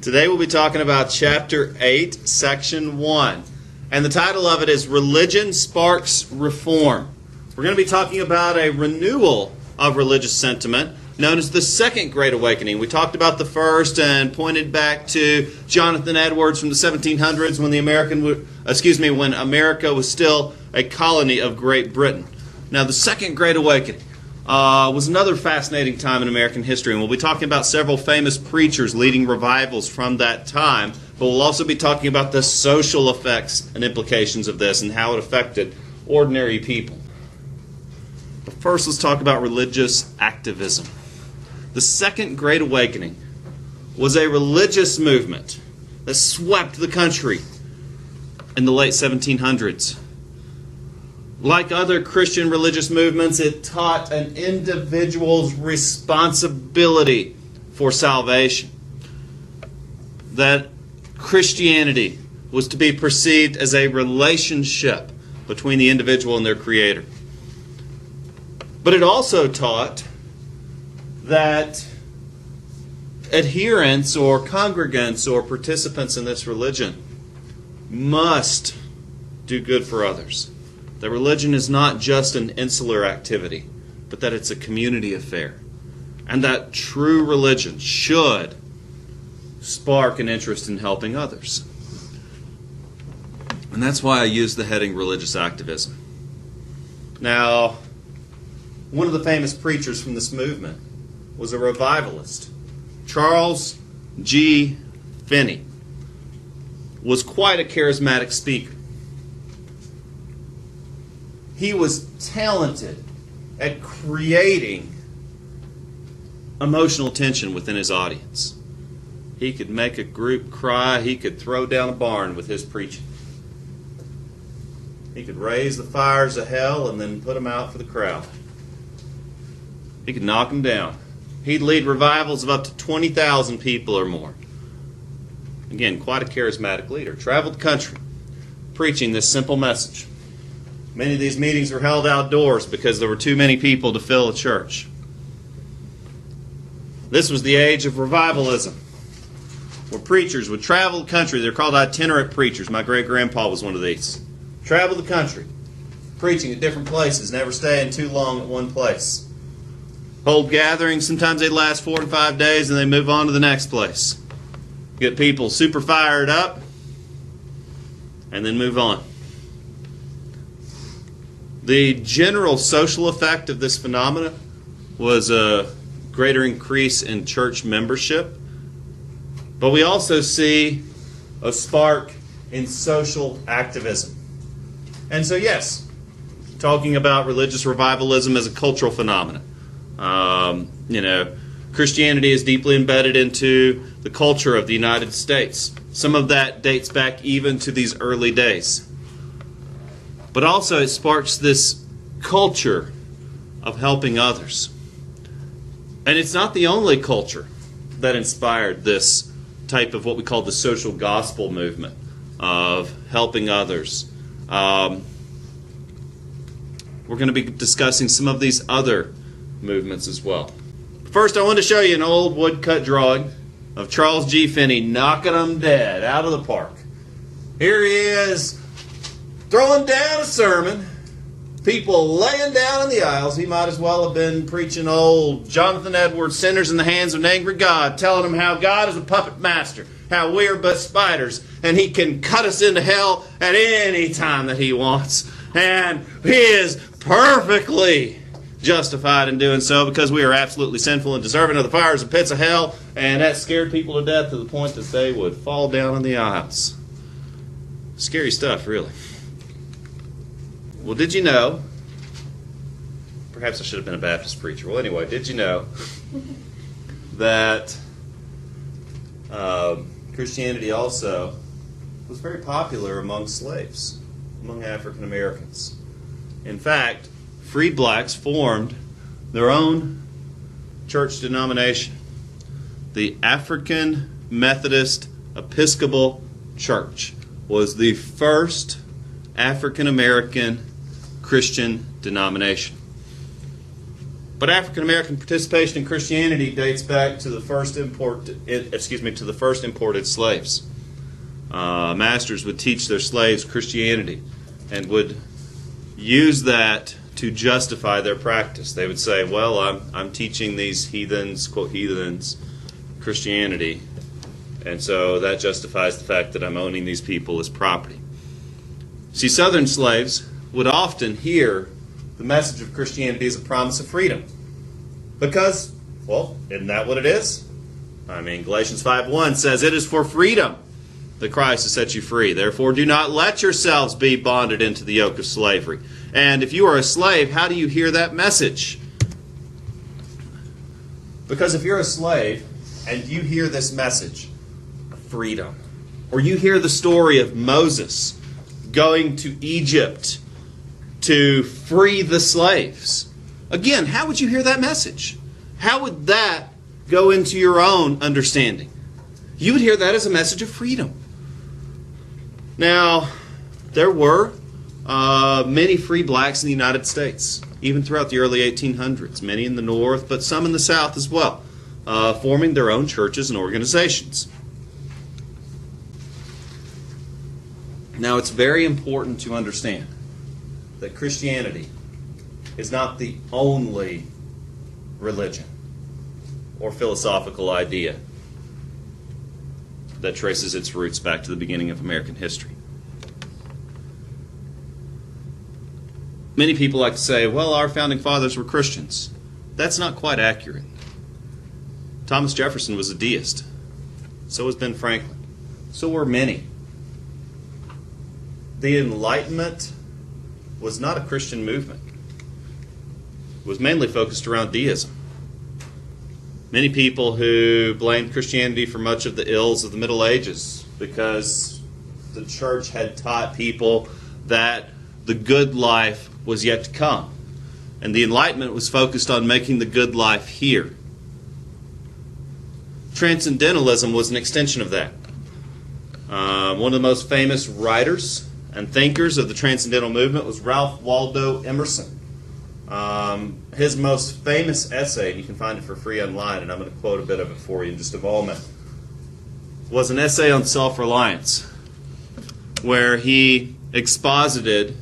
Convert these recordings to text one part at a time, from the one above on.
Today we'll be talking about Chapter 8, Section 1. And the title of it is Religion Sparks Reform. We're going to be talking about a renewal of religious sentiment known as the Second Great Awakening. We talked about the first and pointed back to Jonathan Edwards from the 1700s when America was still a colony of Great Britain. Now, the Second Great Awakening was another fascinating time in American history, and we'll be talking about several famous preachers leading revivals from that time, but we'll also be talking about the social effects and implications of this and how it affected ordinary people. But first, let's talk about religious activism. The Second Great Awakening was a religious movement that swept the country in the late 1700s. Like other Christian religious movements, it taught an individual's responsibility for salvation. That Christianity was to be perceived as a relationship between the individual and their Creator. But it also taught that adherents or congregants or participants in this religion must do good for others. That religion is not just an insular activity, but that it's a community affair. And that true religion should spark an interest in helping others. And that's why I use the heading religious activism. Now, one of the famous preachers from this movement was a revivalist. Charles G. Finney was quite a charismatic speaker. He was talented at creating emotional tension within his audience. He could make a group cry. He could throw down a barn with his preaching. He could raise the fires of hell and then put them out for the crowd. He could knock them down. He'd lead revivals of up to 20,000 people or more. Again, quite a charismatic leader. Traveled the country preaching this simple message. Many of these meetings were held outdoors because there were too many people to fill a church. This was the age of revivalism, where preachers would travel the country. They're called itinerant preachers. My great-grandpa was one of these. Travel the country, preaching at different places, never staying too long at one place. Hold gatherings. Sometimes they last 4 to 5 days, and they move on to the next place. Get people super fired up, and then move on. The general social effect of this phenomena was a greater increase in church membership, but we also see a spark in social activism. And so, yes, talking about religious revivalism as a cultural phenomenon. Christianity is deeply embedded into the culture of the United States. Some of that dates back even to these early days. But also it sparks this culture of helping others. And it's not the only culture that inspired this type of what we call the social gospel movement of helping others. We're going to be discussing some of these other movements as well. First, I want to show you an old woodcut drawing of Charles G. Finney knocking them dead out of the park. Here he is, throwing down a sermon, people laying down in the aisles. He might as well have been preaching old Jonathan Edwards, Sinners in the Hands of an Angry God, telling them how God is a puppet master, how we are but spiders, and He can cut us into hell at any time that He wants. And He is perfectly justified in doing so because we are absolutely sinful and deserving of the fires and pits of hell, and that scared people to death to the point that they would fall down in the aisles. Scary stuff, really. Well, did you know, perhaps I should have been a Baptist preacher. Well, anyway, did you know that Christianity also was very popular among slaves, among African Americans? In fact, freed blacks formed their own church denomination, the African Methodist Episcopal Church was the first African American Christian denomination. But African American participation in Christianity dates back to the first imported slaves. Masters would teach their slaves Christianity and would use that to justify their practice. They would say, well, I'm teaching these heathens, quote heathens, Christianity, and so that justifies the fact that I'm owning these people as property. See, Southern slaves would often hear the message of Christianity as a promise of freedom. Because, well, isn't that what it is? I mean, Galatians 5:1 says, it is for freedom that Christ has set you free. Therefore, do not let yourselves be bonded into the yoke of slavery. And if you are a slave, how do you hear that message? Because if you're a slave and you hear this message of freedom, or you hear the story of Moses going to Egypt to free the slaves, again, how would you hear that message? How would that go into your own understanding? You would hear that as a message of freedom. Now, there were many free blacks in the United States, even throughout the early 1800s, many in the North, but some in the South as well, forming their own churches and organizations. Now, it's very important to understand that Christianity is not the only religion or philosophical idea that traces its roots back to the beginning of American history. Many people like to say, well, our founding fathers were Christians. That's not quite accurate. Thomas Jefferson was a deist. So was Ben Franklin. So were many. The Enlightenment was not a Christian movement. It was mainly focused around deism. Many people who blamed Christianity for much of the ills of the Middle Ages because the church had taught people that the good life was yet to come. And the Enlightenment was focused on making the good life here. Transcendentalism was an extension of that. One of the most famous writers and thinkers of the Transcendental movement was Ralph Waldo Emerson. His most famous essay, and you can find it for free online, and I'm going to quote a bit of it for you in just a moment, was an essay on self-reliance, where he exposited,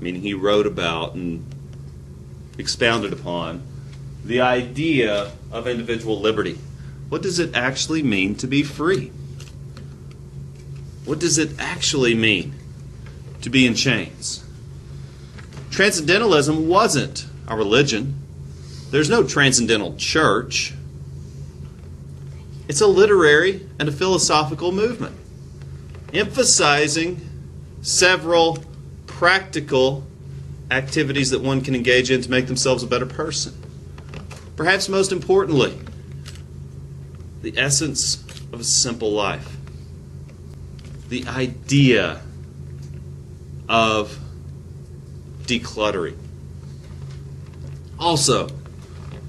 meaning he wrote about and expounded upon, the idea of individual liberty. What does it actually mean to be free? What does it actually mean to be in chains? Transcendentalism wasn't a religion. There's no transcendental church. It's a literary and a philosophical movement, emphasizing several practical activities that one can engage in to make themselves a better person. Perhaps most importantly, the essence of a simple life. The idea of decluttering. Also,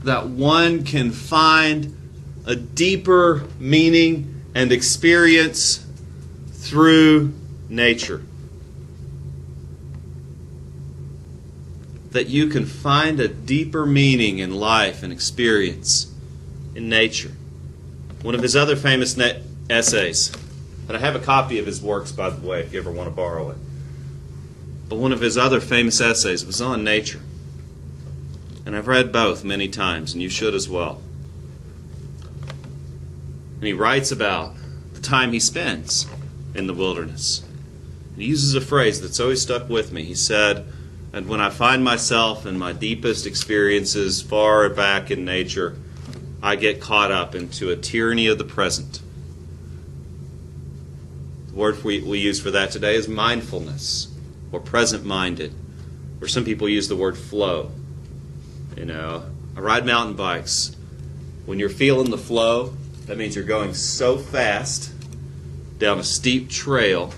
that one can find a deeper meaning and experience through nature. That you can find a deeper meaning in life and experience in nature. One of his other famous essays, and I have a copy of his works, by the way, if you ever want to borrow it. But one of his other famous essays was on nature. And I've read both many times, and you should as well. And he writes about the time he spends in the wilderness. He uses a phrase that's always stuck with me. He said, and when I find myself in my deepest experiences far back in nature, I get caught up into a tyranny of the present. The word we use for that today is mindfulness, or present-minded, or some people use the word flow. You know, I ride mountain bikes. When you're feeling the flow, that means you're going so fast down a steep trail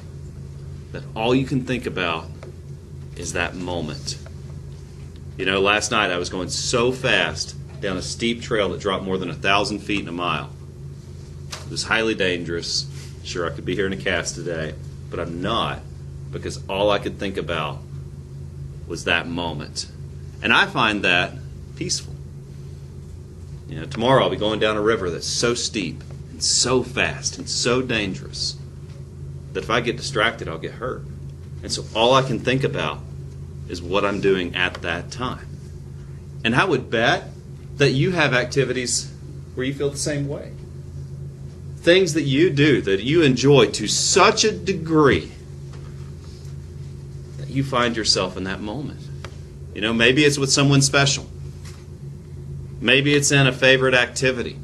that all you can think about is that moment. You know, last night I was going so fast down a steep trail that dropped more than 1,000 feet in a mile. It was highly dangerous. Sure, I could be here in a cast today, but I'm not, because all I could think about was that moment. And I find that peaceful. Tomorrow I'll be going down a river that's so steep and so fast and so dangerous that if I get distracted, I'll get hurt. And so all I can think about is what I'm doing at that time. And I would bet that you have activities where you feel the same way. Things that you do that you enjoy to such a degree that you find yourself in that moment. Maybe it's with someone special. Maybe it's in a favorite activity.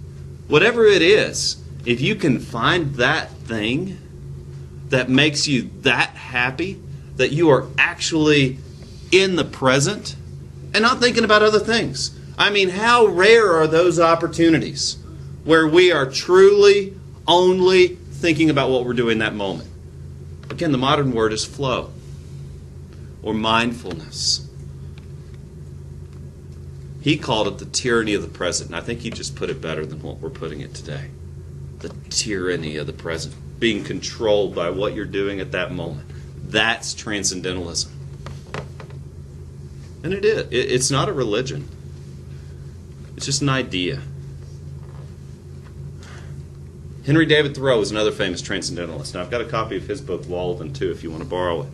Whatever it is, if you can find that thing that makes you that happy, that you are actually in the present and not thinking about other things. I mean, how rare are those opportunities where we are truly only thinking about what we're doing in that moment? Again, the modern word is flow or mindfulness. He called it the tyranny of the present, and I think he just put it better than what we're putting it today. The tyranny of the present, being controlled by what you're doing at that moment. That's Transcendentalism. And it is. It's not a religion. It's just an idea. Henry David Thoreau is another famous Transcendentalist. Now, I've got a copy of his book, Walden, too, if you want to borrow it.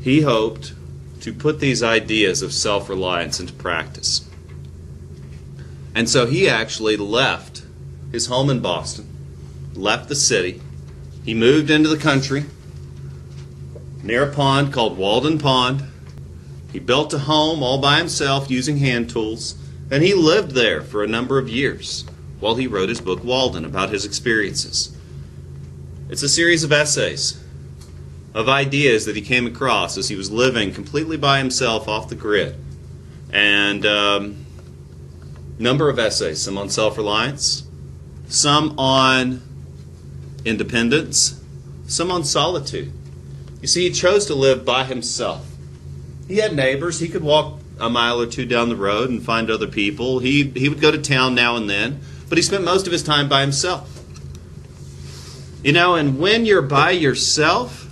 He hoped to put these ideas of self-reliance into practice. And so he actually left his home in Boston, left the city. He moved into the country near a pond called Walden Pond. He built a home all by himself using hand tools, and he lived there for a number of years while he wrote his book Walden about his experiences. It's a series of essays, of ideas that he came across as he was living completely by himself off the grid. And number of essays, some on self-reliance, some on independence, some on solitude. You see, he chose to live by himself. He had neighbors. He could walk a mile or two down the road and find other people. He would go to town now and then, but he spent most of his time by himself. And when you're by yourself,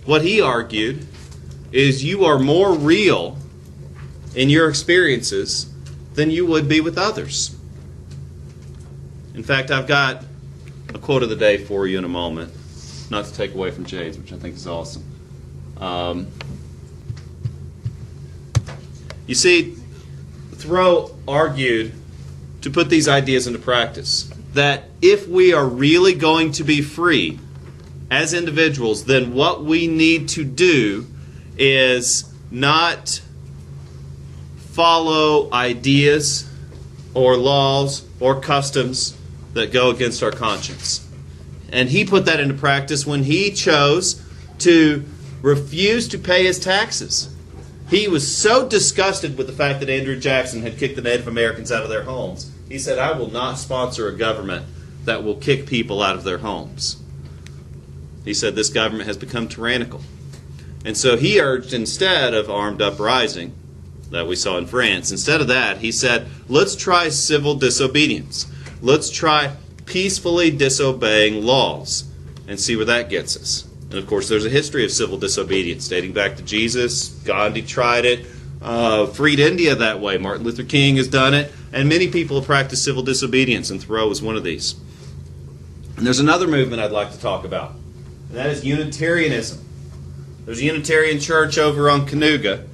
what he argued is you are more real in your experiences than you would be with others. In fact, I've got a quote of the day for you in a moment, not to take away from Jade's, which I think is awesome. You see, Thoreau argued to put these ideas into practice, that if we are really going to be free as individuals, then what we need to do is not follow ideas or laws or customs that go against our conscience. And he put that into practice when he chose to refuse to pay his taxes. He was so disgusted with the fact that Andrew Jackson had kicked the Native Americans out of their homes. He said, I will not sponsor a government that will kick people out of their homes. He said this government has become tyrannical. And so he urged, instead of armed uprising that we saw in France, instead of that, he said, let's try civil disobedience. Let's try peacefully disobeying laws and see where that gets us. And of course, there's a history of civil disobedience dating back to Jesus. Gandhi tried it, freed India that way. Martin Luther King has done it, and many people have practiced civil disobedience, and Thoreau was one of these. And there's another movement I'd like to talk about, and that is Unitarianism. There's a Unitarian church over on Canoga,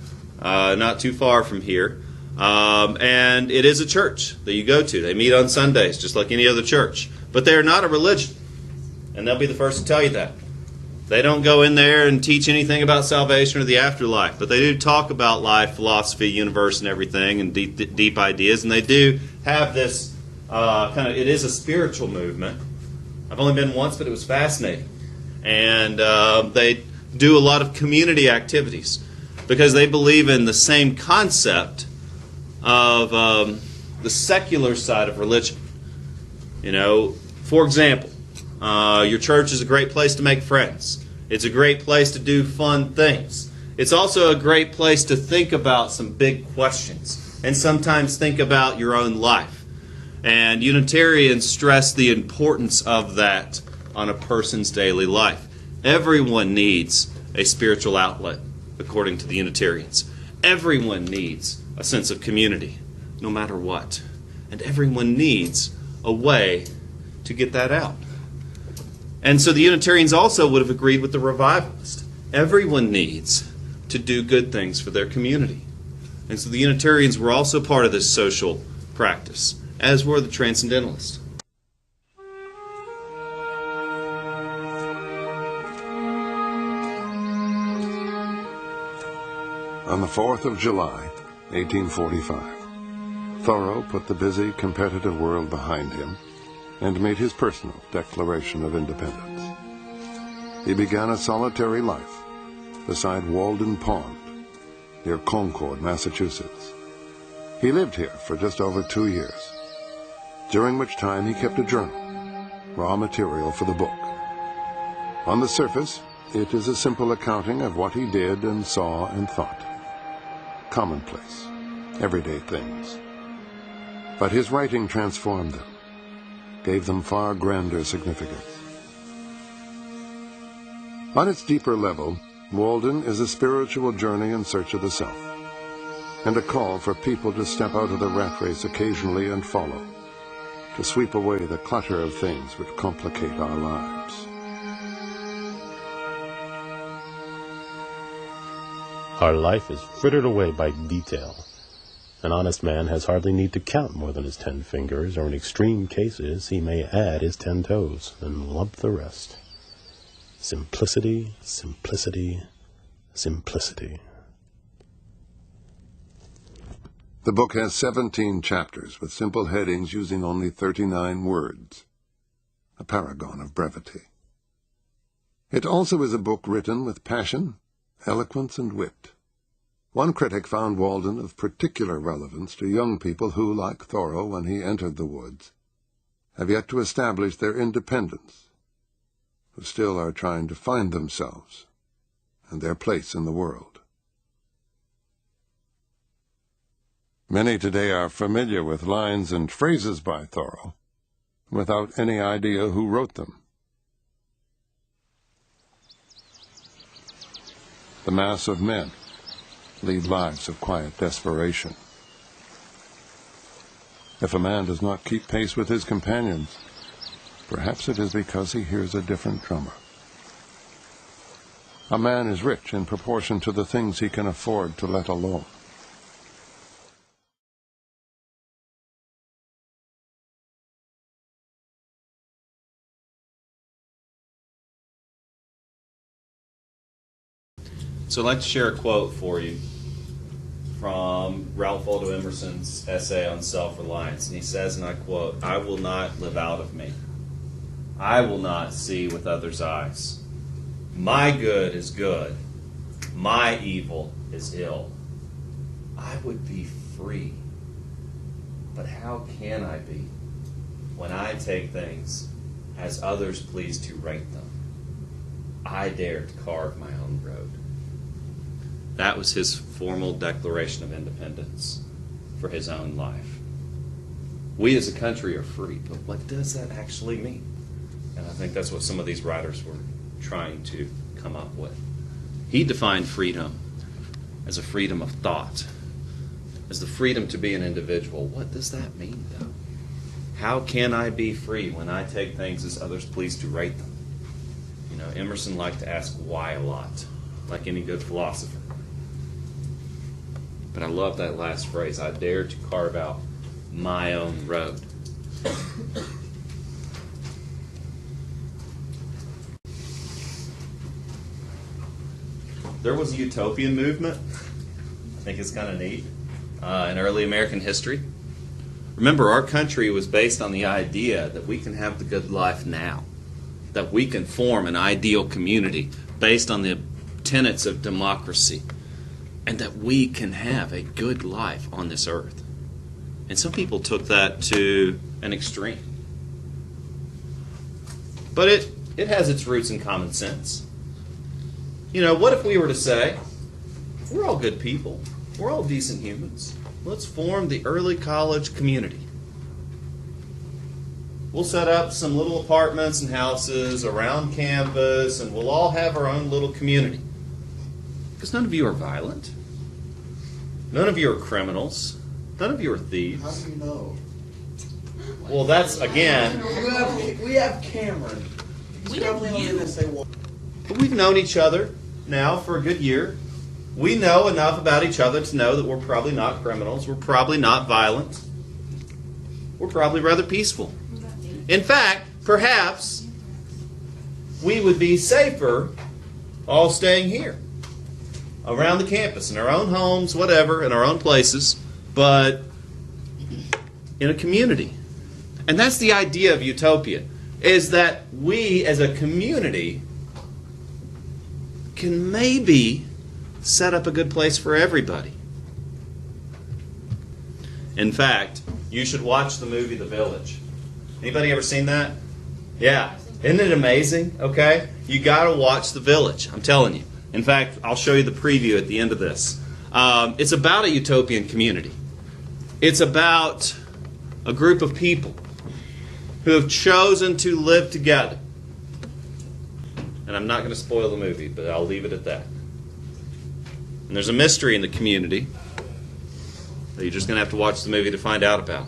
not too far from here, and it is a church that you go to. They meet on Sundays, just like any other church. But they are not a religion, and they'll be the first to tell you that. They don't go in there and teach anything about salvation or the afterlife, but they do talk about life, philosophy, universe, and everything, and deep ideas. And they do have this it is a spiritual movement. I've only been once, but it was fascinating. And they do a lot of community activities because they believe in the same concept of the secular side of religion. For example, your church is a great place to make friends. It's a great place to do fun things. It's also a great place to think about some big questions and sometimes think about your own life. And Unitarians stress the importance of that on a person's daily life. Everyone needs a spiritual outlet, according to the Unitarians. Everyone needs a sense of community. no matter what. And everyone needs a way to get that out. And so the Unitarians also would have agreed with the Revivalists. Everyone needs to do good things for their community. And so the Unitarians were also part of this social practice, as were the Transcendentalists. On the 4th of July, 1845, Thoreau put the busy, competitive world behind him and made his personal Declaration of Independence. He began a solitary life beside Walden Pond, near Concord, Massachusetts. He lived here for just over 2 years, during which time he kept a journal, raw material for the book. On the surface, it is a simple accounting of what he did and saw and thought. Commonplace, everyday things. But his writing transformed them, gave them far grander significance. On its deeper level, Walden is a spiritual journey in search of the self, and a call for people to step out of the rat race occasionally and follow, to sweep away the clutter of things which complicate our lives. Our life is frittered away by detail. An honest man has hardly need to count more than his 10 fingers, or in extreme cases he may add his 10 toes and lump the rest. Simplicity, simplicity, simplicity. The book has 17 chapters with simple headings using only 39 words, a paragon of brevity. It also is a book written with passion, eloquence, and wit. One critic found Walden of particular relevance to young people who, like Thoreau when he entered the woods, have yet to establish their independence, who still are trying to find themselves and their place in the world. Many today are familiar with lines and phrases by Thoreau, without any idea who wrote them. The mass of men lead lives of quiet desperation. If a man does not keep pace with his companions, perhaps it is because he hears a different drummer. A man is rich in proportion to the things he can afford to let alone. So I'd like to share a quote for you from Ralph Waldo Emerson's essay on self-reliance. And he says, and I quote, "I will not live out of me. I will not see with others' eyes. My good is good. My evil is ill. I would be free. But how can I be when I take things as others please to rate them? I dare to carve my own road." That was his formal Declaration of Independence for his own life. We as a country are free, but what does that actually mean? And I think that's what some of these writers were trying to come up with. He defined freedom as a freedom of thought, as the freedom to be an individual. What does that mean, though? How can I be free when I take things as others please to rate them? You know, Emerson liked to ask why a lot, like any good philosopher. But I love that last phrase, I dare to carve out my own road. There was a Utopian movement. I think it's kind of neat. In early American history. Remember, our country was based on the idea that we can have the good life now. That we can form an ideal community based on the tenets of democracy. And that we can have a good life on this earth. And some people took that to an extreme. But it has its roots in common sense. You know, what if we were to say, we're all good people, we're all decent humans, let's form the early college community. We'll set up some little apartments and houses around campus, and we'll all have our own little community. Because none of you are violent. None of you are criminals. None of you are thieves. How do you know? Well, that's, again, We have Cameron. He's probably only going to say one. but we've known each other now for a good year. We know enough about each other to know that we're probably not criminals. We're probably not violent. We're probably rather peaceful. In fact, perhaps we would be safer all staying here, around the campus, in our own homes, whatever, in our own places, but in a community. And that's the idea of utopia, is that we as a community can maybe set up a good place for everybody. In fact, you should watch the movie The Village. Anybody ever seen that? Yeah. Isn't it amazing? Okay? You got to watch The Village. I'm telling you. In fact, I'll show you the preview at the end of this. It's about a utopian community. It's about a group of people who have chosen to live together. And I'm not going to spoil the movie, but I'll leave it at that. And there's a mystery in the community that you're just going to have to watch the movie to find out about.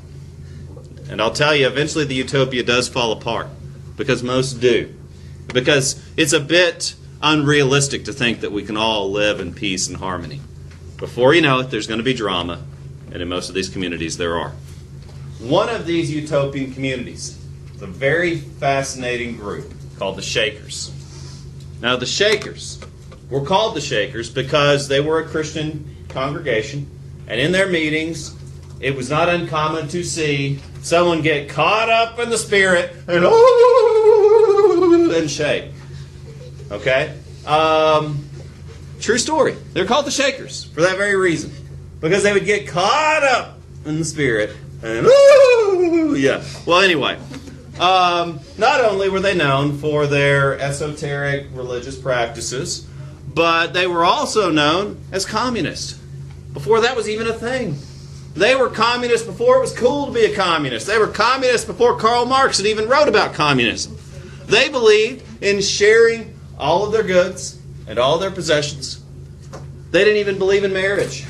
And I'll tell you, eventually the utopia does fall apart, because most do. Because it's a bit unrealistic to think that we can all live in peace and harmony. Before you know it, there's going to be drama, and in most of these communities there are. One of these utopian communities is a very fascinating group called the Shakers. Now, the Shakers were called the Shakers because they were a Christian congregation, and in their meetings, it was not uncommon to see someone get caught up in the Spirit and shake. Okay? True story. They're called the Shakers for that very reason. Because they would get caught up in the Spirit and yeah. Well, anyway. Not only were they known for their esoteric religious practices, but they were also known as communists. Before that was even a thing. They were communists before it was cool to be a communist. They were communists before Karl Marx had even wrote about communism. They believed in sharing all of their goods and all their possessions. They didn't even believe in marriage.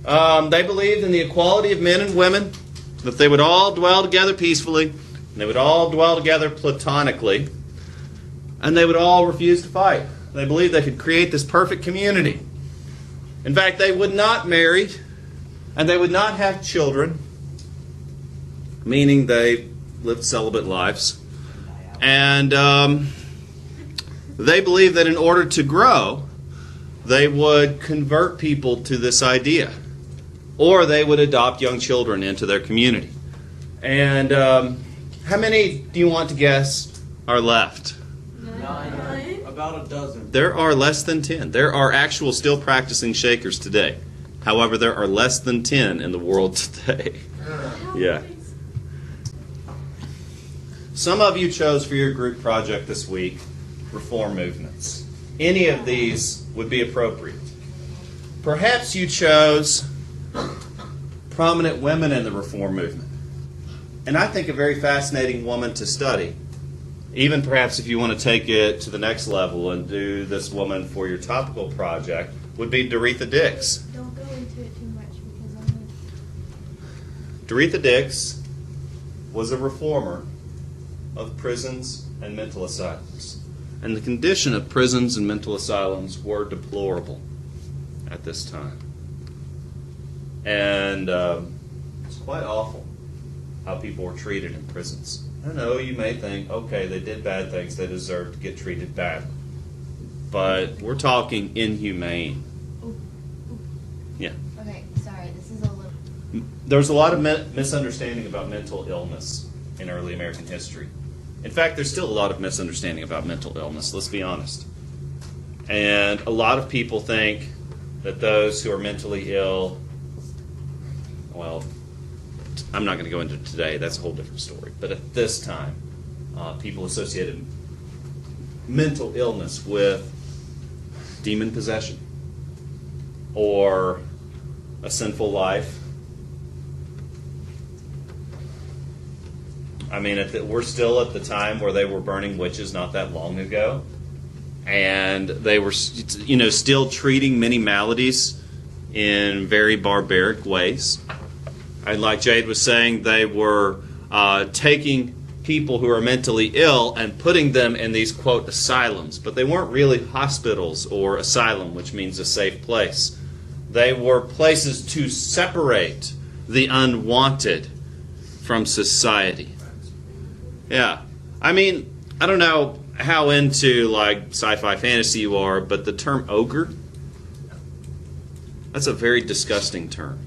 They believed in the equality of men and women, that they would all dwell together peacefully, and they would all dwell together platonically, and they would all refuse to fight. They believed they could create this perfect community. In fact, they would not marry, and they would not have children, meaning they lived celibate lives. And they believed that in order to grow, they would convert people to this idea, or they would adopt young children into their community. And how many do you want to guess are left? 9. About a dozen. There are less than 10. There are actual still practicing Shakers today. However, there are less than 10 in the world today. Yeah. Some of you chose for your group project this week reform movements. Any of these would be appropriate. Perhaps you chose prominent women in the reform movement. And I think a very fascinating woman to study, even perhaps if you want to take it to the next level and do this woman for your topical project, would be Doretha Dix. Don't go into it too much because I'm Doretha Dix was a reformer of prisons and mental asylums. And the condition of prisons and mental asylums were deplorable at this time. And it's quite awful how people were treated in prisons. I know you may think, okay, they did bad things, they deserve to get treated badly. But we're talking inhumane. Yeah. okay. Sorry, this is a little. There's a lot of misunderstanding about mental illness in early American history. In fact, there's still a lot of misunderstanding about mental illness, let's be honest. And a lot of people think that those who are mentally ill, well, I'm not going to go into it today, that's a whole different story. But at this time, people associated mental illness with demon possession or a sinful life. I mean, we're still at the time where they were burning witches not that long ago, and they were, still treating many maladies in very barbaric ways. And like Jade was saying, they were taking people who are mentally ill and putting them in these, quote, asylums. But they weren't really hospitals or asylum, which means a safe place. They were places to separate the unwanted from society. Yeah. I mean, I don't know how into like sci-fi fantasy you are, but the term ogre, that's a very disgusting term.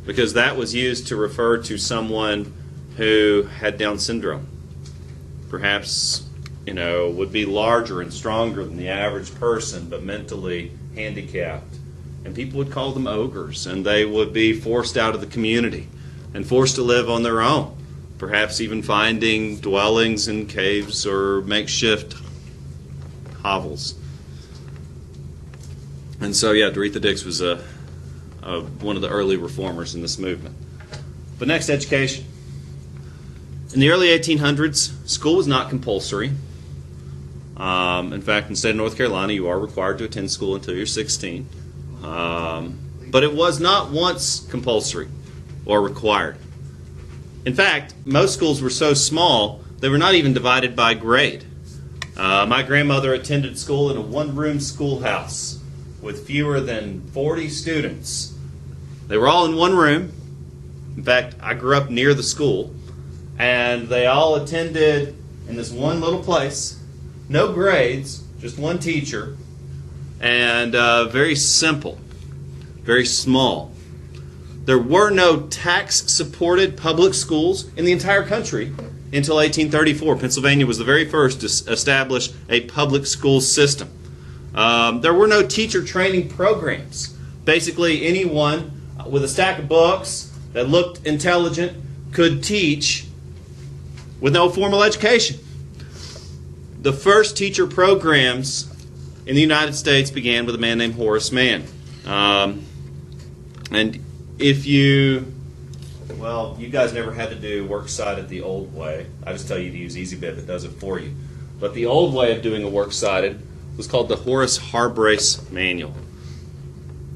Because that was used to refer to someone who had Down syndrome. Perhaps, would be larger and stronger than the average person, but mentally handicapped. And people would call them ogres, and they would be forced out of the community and forced to live on their own. Perhaps even finding dwellings in caves or makeshift hovels. And so, Doretha Dix was one of the early reformers in this movement. But next, education. In the early 1800s, school was not compulsory. In fact, in the state of North Carolina, you are required to attend school until you're 16. But it was not once compulsory or required. In fact, most schools were so small, they were not even divided by grade. My grandmother attended school in a one-room schoolhouse with fewer than 40 students. They were all in one room. In fact, I grew up near the school, and they all attended in this one little place. No grades, just one teacher, and very simple, very small. There were no tax-supported public schools in the entire country until 1834. Pennsylvania was the very first to establish a public school system. There were no teacher training programs. Basically, anyone with a stack of books that looked intelligent could teach with no formal education. The first teacher programs in the United States began with a man named Horace Mann. And if you guys never had to do works cited the old way. I just tell you to use EasyBib, it does it for you. But the old way of doing a works cited was called the Horace Harbrace Manual.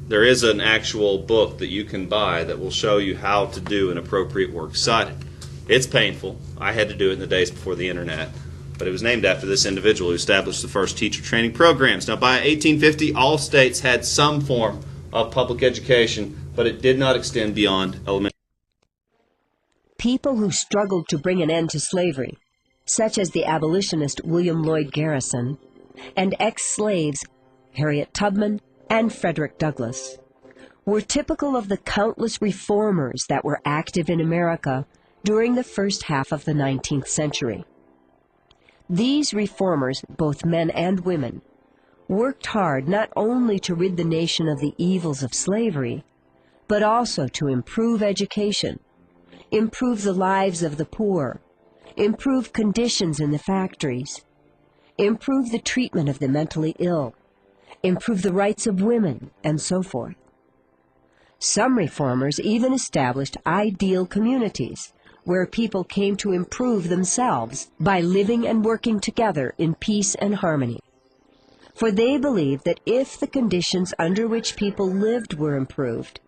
There is an actual book that you can buy that will show you how to do an appropriate works cited. It's painful. I had to do it in the days before the internet. But it was named after this individual who established the first teacher training programs. Now, by 1850, all states had some form of public education, but it did not extend beyond elementary. People who struggled to bring an end to slavery, such as the abolitionist William Lloyd Garrison, and ex-slaves Harriet Tubman and Frederick Douglass, were typical of the countless reformers that were active in America during the first half of the 19th century. These reformers, both men and women, worked hard not only to rid the nation of the evils of slavery, but also to improve education, improve the lives of the poor, improve conditions in the factories, improve the treatment of the mentally ill, improve the rights of women, and so forth. Some reformers even established ideal communities where people came to improve themselves by living and working together in peace and harmony. For they believed that if the conditions under which people lived were improved,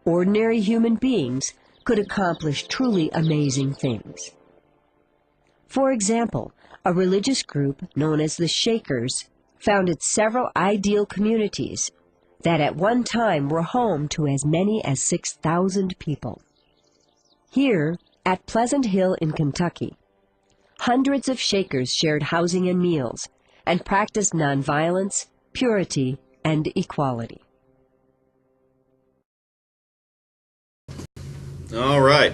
ordinary human beings could accomplish truly amazing things. For example, a religious group known as the Shakers founded several ideal communities that at one time were home to as many as 6,000 people. Here, at Pleasant Hill in Kentucky, hundreds of Shakers shared housing and meals and practiced nonviolence, purity, and equality. All right.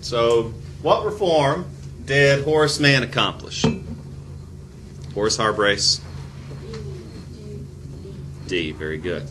So, what reform did Horace Mann accomplish? Horace Harbrace? D. Very good.